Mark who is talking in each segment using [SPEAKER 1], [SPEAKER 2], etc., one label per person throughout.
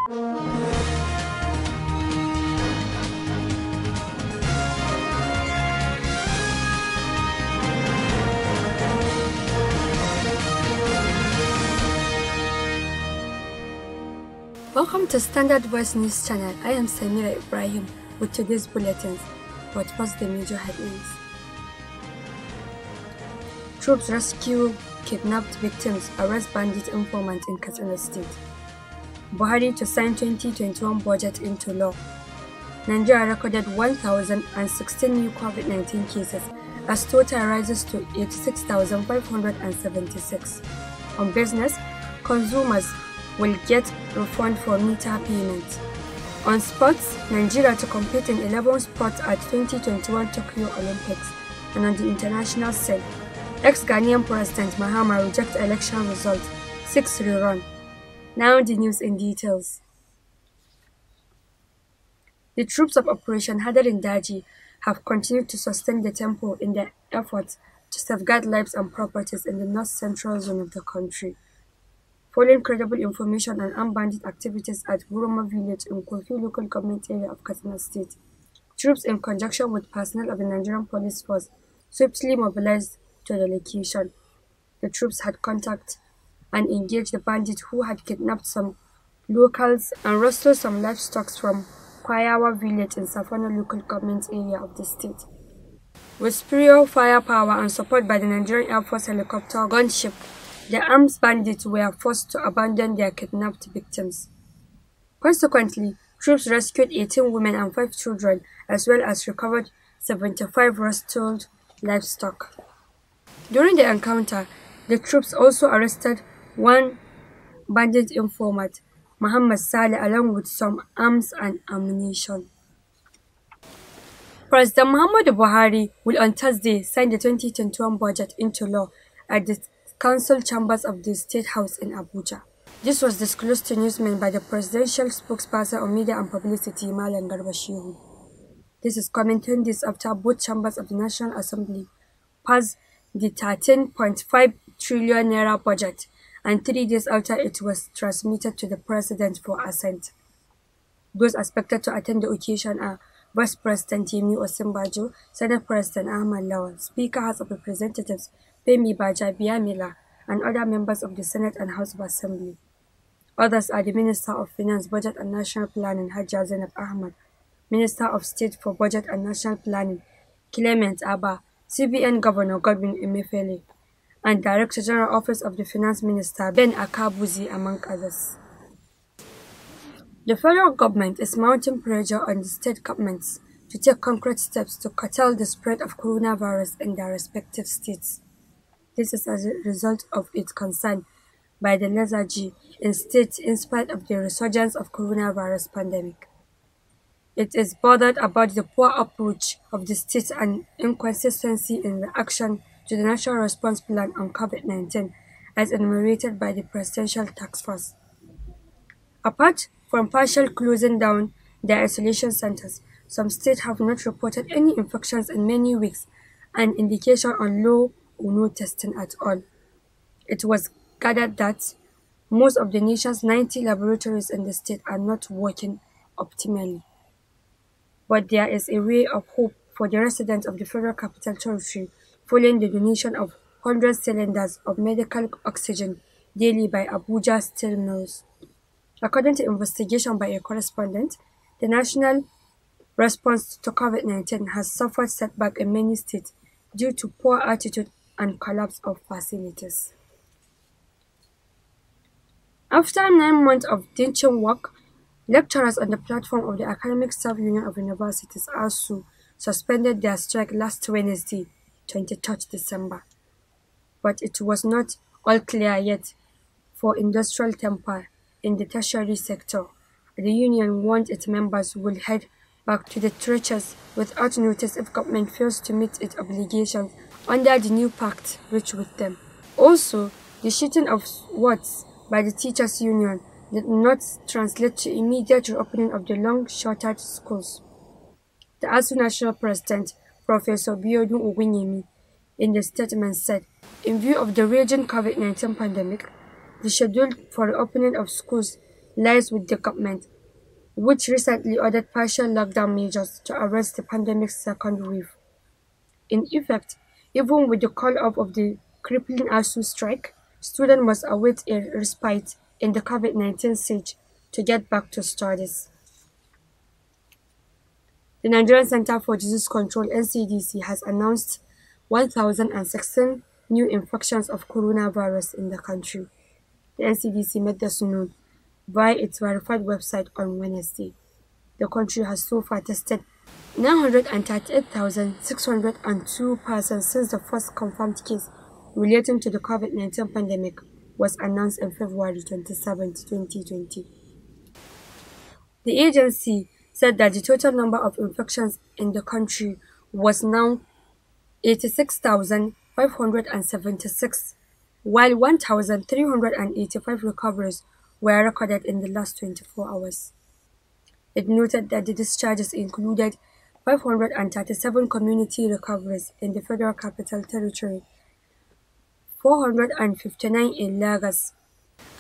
[SPEAKER 1] Welcome to Standard Voice News Channel. I am Samira Ibrahim with today's bulletins. But first, the major headlines. Troops rescue kidnapped victims, arrest bandit informant in Katsina State. Buhari to sign 2021 budget into law. Nigeria recorded 1,016 new COVID-19 cases as total rises to 86,576. On business, consumers will get refund for meter payments. On sports, Nigeria to compete in 11 sports at 2021 Tokyo Olympics. And on the international scene, ex-Ghanaian President Mahama rejects election results, 6 rerun. Now the news in details. The troops of Operation Hadarin Daji have continued to sustain the tempo in their efforts to safeguard lives and properties in the north-central zone of the country. Following credible information on armed bandit activities at Buruma village in Kofi local government area of Katsina State, troops in conjunction with personnel of the Nigerian police force swiftly mobilized to the location. The troops had contact and engaged the bandits who had kidnapped some locals and wrestled some livestock from Kwayawa village in Safana local government area of the state. With superior firepower and support by the Nigerian Air Force helicopter gunship, the armed bandits were forced to abandon their kidnapped victims. Consequently, troops rescued 18 women and 5 children, as well as recovered 75 wrestled livestock. During the encounter, the troops also arrested one bandit informant, Muhammad Saleh, along with some arms and ammunition. President Muhammadu Buhari will on Thursday sign the 2021 budget into law at the Council Chambers of the State House in Abuja. This was disclosed to newsmen by the presidential spokesperson on media and publicity, Malam Garba Shehu. This is coming 10 days after both chambers of the National Assembly passed the 13.5 trillion naira budget and 3 days after it was transmitted to the president for assent. Those expected to attend the occasion are Vice President Yemi Osinbajo, Senate President Ahmad Lawal, Speaker House of Representatives Femi Bajabiamila, and other members of the Senate and House of Assembly. Others are the Minister of Finance, Budget and National Planning, Hajia Zainab Ahmad, Minister of State for Budget and National Planning, Clement Abba, CBN Governor Godwin Emefiele, and Director General Office of the Finance Minister Ben Akabuzi, among others. The federal government is mounting pressure on the state governments to take concrete steps to curtail the spread of coronavirus in their respective states. This is as a result of its concern by the lethargy in states in spite of the resurgence of coronavirus pandemic. It is bothered about the poor approach of the states and inconsistency in reaction to the National Response Plan on COVID-19 as enumerated by the Presidential Task Force. Apart from partial closing down their isolation centers, some states have not reported any infections in many weeks, an indication on low or no testing at all. It was gathered that most of the nation's 90 laboratories in the state are not working optimally. But there is a ray of hope for the residents of the Federal Capital Territory following the donation of 100 cylinders of medical oxygen daily by Abuja steel mills. According to investigation by a correspondent, the national response to COVID-19 has suffered setback in many states due to poor attitude and collapse of facilities. After 9 months of teaching work, lecturers on the platform of the Academic Staff Union of Universities ASU suspended their strike last Wednesday, 23rd December. But it was not all clear yet for industrial temper in the tertiary sector. The union warned its members will head back to the trenches without notice if government fails to meet its obligations under the new pact reached with them. Also, the shooting of words by the teachers' union did not translate to immediate reopening of the long-shuttered schools. The ASU National President, Professor Biodun Ogunyemi, in the statement said, in view of the raging COVID-19 pandemic, the schedule for reopening of schools lies with the government, which recently ordered partial lockdown measures to arrest the pandemic's second wave. In effect, even with the call-off of the crippling ASU strike, students must await a respite in the COVID-19 siege to get back to studies. The Nigerian Center for Disease Control (NCDC) has announced 1,016 new infections of coronavirus in the country. The NCDC made this known via its verified website on Wednesday. The country has so far tested 938,602 persons since the first confirmed case relating to the COVID-19 pandemic was announced on February 27, 2020. The agency said that the total number of infections in the country was now 86,576, while 1,385 recoveries were recorded in the last 24 hours. It noted that the discharges included 537 community recoveries in the Federal Capital Territory, 459 in Lagos,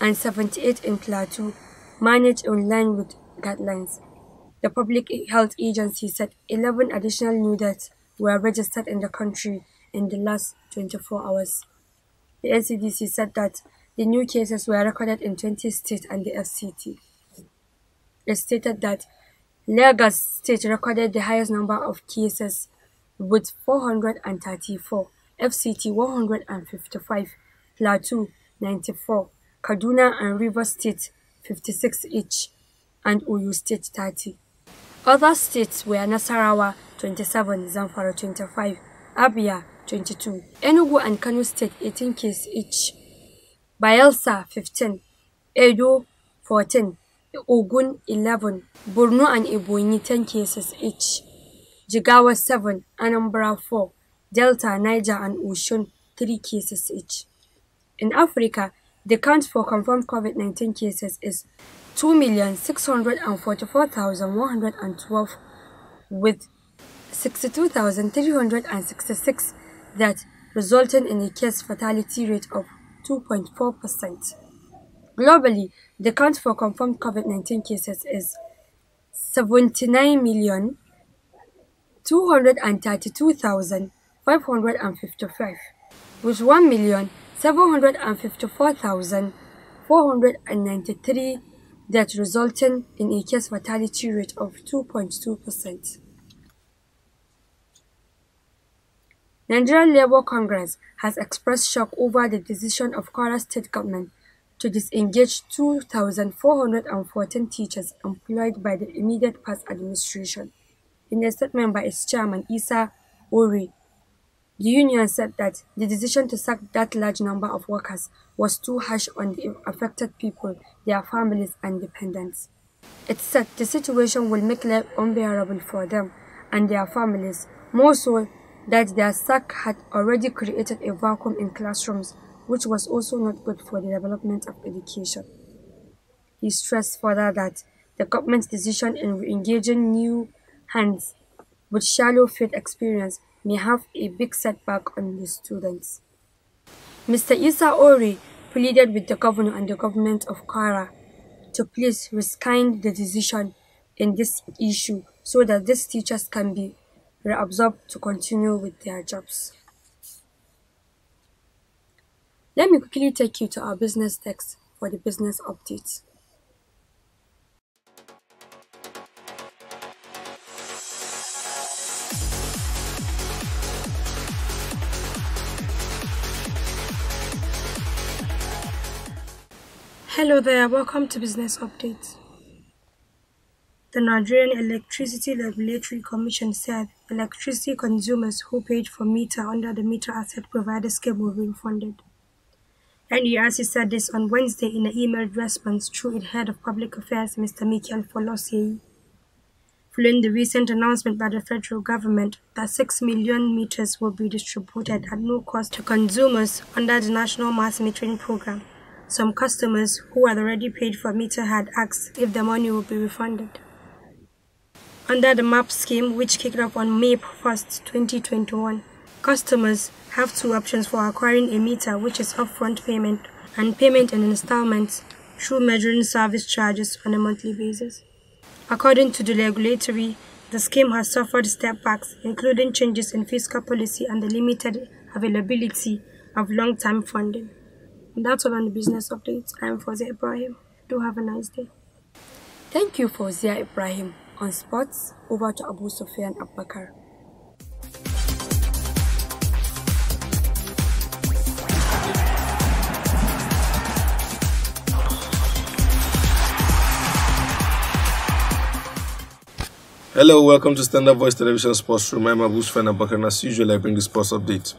[SPEAKER 1] and 78 in Plateau, managed in line with guidelines. The Public Health Agency said 11 additional new deaths were registered in the country in the last 24 hours. The NCDC said that the new cases were recorded in 20 states and the FCT. It stated that Lagos State recorded the highest number of cases with 434, FCT 155, Plateau 94, Kaduna and Rivers State 56 each, and Oyo State 30. Other states were Nasarawa 27, Zamfara 25, Abia 22, Enugu and Kano State 18 cases each, Bayelsa 15, Edo 14, Ogun 11, Borno and Ebonyi 10 cases each, Jigawa 7, Anambra 4, Delta, Niger and Osun 3 cases each. In Africa, the count for confirmed COVID-19 cases is 2,644,112, with 62,366 deaths, resulting in a case fatality rate of 2.4%. Globally, the count for confirmed COVID-19 cases is 79,232,555, with 1,754,493 deaths, resulting in a case fatality rate of 2.2%. Nigerian Labour Congress has expressed shock over the decision of Kwara State government to disengage 2,414 teachers employed by the immediate past administration. In a statement by its chairman, Isa Ori, the union said that the decision to sack that large number of workers was too harsh on the affected people, their families, and dependents. It said the situation will make life unbearable for them and their families, more so that their sack had already created a vacuum in classrooms, which was also not good for the development of education. He stressed further that the government's decision in re-engaging new hands with shallow field experience may have a big setback on the students. Mr. Isa Ori pleaded with the governor and the government of Kwara to please rescind the decision in this issue so that these teachers can be reabsorbed to continue with their jobs. Let me quickly take you to our business text for the business updates. Hello there, welcome to Business Updates. The Nigerian Electricity Regulatory Commission said electricity consumers who paid for meter under the Meter Asset Provider Scheme will be refunded. NERC said this on Wednesday in an emailed response through its Head of Public Affairs, Mr. Michael Folosei, following the recent announcement by the federal government that 6 million meters will be distributed at no cost to consumers under the National Mass Metering Program. Some customers who had already paid for meter had asked if the money would be refunded. Under the MAP scheme, which kicked off on May 1, 2021, customers have two options for acquiring a meter, which is upfront payment and payment in installments, through measuring service charges on a monthly basis. According to the regulatory, the scheme has suffered step-backs, including changes in fiscal policy and the limited availability of long-term funding. And that's all on the business updates. I'm Fawzia Ibrahim. Do have a nice day. Thank you, Fawzia Ibrahim. On sports, over to Abu Sufyan Abubakar.
[SPEAKER 2] Hello, welcome to Standard Voice Television Sports Room. I'm Abu Sufyan Abubakar, and as usual, I bring the sports update.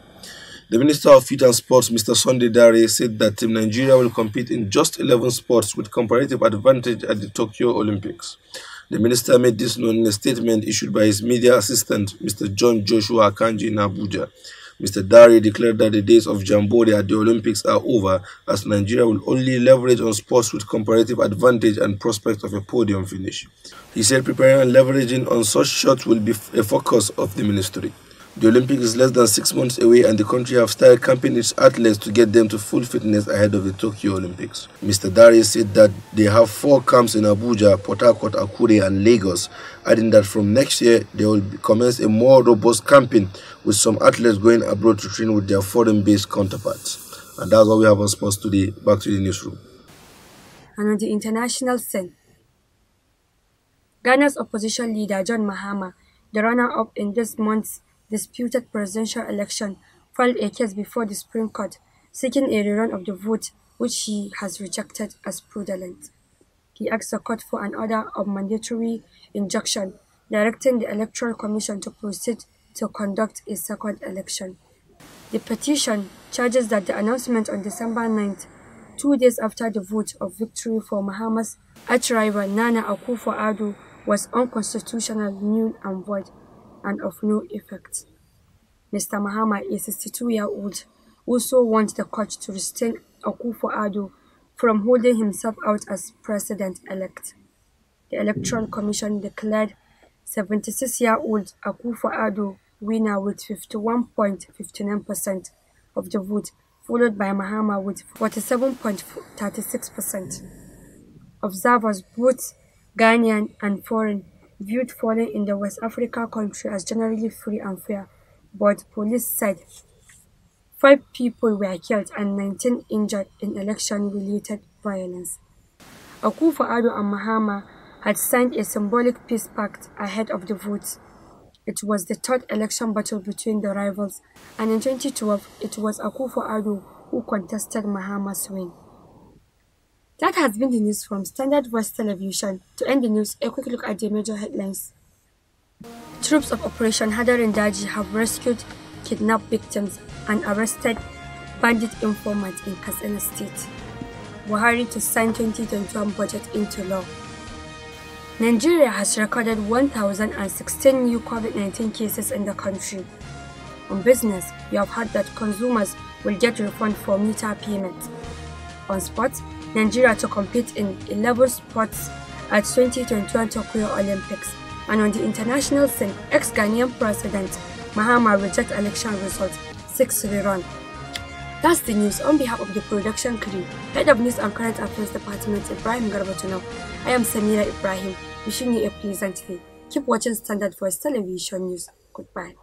[SPEAKER 2] The Minister of Youth and Sports, Mr. Sunday Dare, said that Team Nigeria will compete in just 11 sports with comparative advantage at the Tokyo Olympics. The minister made this known in a statement issued by his media assistant, Mr. John Joshua Akanji, in Abuja. Mr. Dare declared that the days of Jambore at the Olympics are over, as Nigeria will only leverage on sports with comparative advantage and prospect of a podium finish. He said preparing and leveraging on such shots will be a focus of the ministry. The Olympics is less than 6 months away, and the country have started camping its athletes to get them to full fitness ahead of the Tokyo Olympics. Mr. Dare said that they have 4 camps in Abuja, Port Harcourt, Akure and Lagos, adding that from next year they will commence a more robust camping, with some athletes going abroad to train with their foreign-based counterparts. And that's what we have on sports today. Back to the newsroom.
[SPEAKER 1] And on the international scene, Ghana's opposition leader John Mahama, the runner-up in this month's disputed presidential election, filed a case before the Supreme Court, seeking a rerun of the vote, which he has rejected as fraudulent. He asked the court for an order of mandatory injunction, directing the Electoral Commission to proceed to conduct a second election. The petition charges that the announcement on December 9th, 2 days after the vote of victory for Mahama's arch-rival Nana Akufo-Addo, was unconstitutional, null and void, and of no effect. Mr. Mahama, a 62-year-old, also wants the court to restrain Akufo-Addo from holding himself out as president-elect. The Electoral Commission declared 76-year-old Akufo-Addo winner with 51.59% of the vote, followed by Mahama with 47.36%. Observers, both Ghanaian and foreign, viewed polling in the West Africa country as generally free and fair, but police said 5 people were killed and 19 injured in election-related violence. Akufo-Addo and Mahama had signed a symbolic peace pact ahead of the vote. It was the 3rd election battle between the rivals, and in 2012, it was Akufo-Addo who contested Mahama's win. That has been the news from Standard Voice Television. To end the news, a quick look at the major headlines. Troops of Operation Hadarin Daji have rescued kidnapped victims and arrested bandit informants in Katsina State. Buhari to sign 2021 budget into law. Nigeria has recorded 1,016 new COVID-19 cases in the country. On business, we have heard that consumers will get refund for meter payment. On sports, Nigeria to compete in 11 sports at 2021 Tokyo Olympics. And on the international scene, ex-Ghanaian President Mahama rejects election results, 6 rerun. That's the news. On behalf of the production crew, Head of News and Current Affairs Department Ibrahim Garbatuna, I am Samira Ibrahim, wishing you a pleasant day. Keep watching Standard Voice Television News. Goodbye.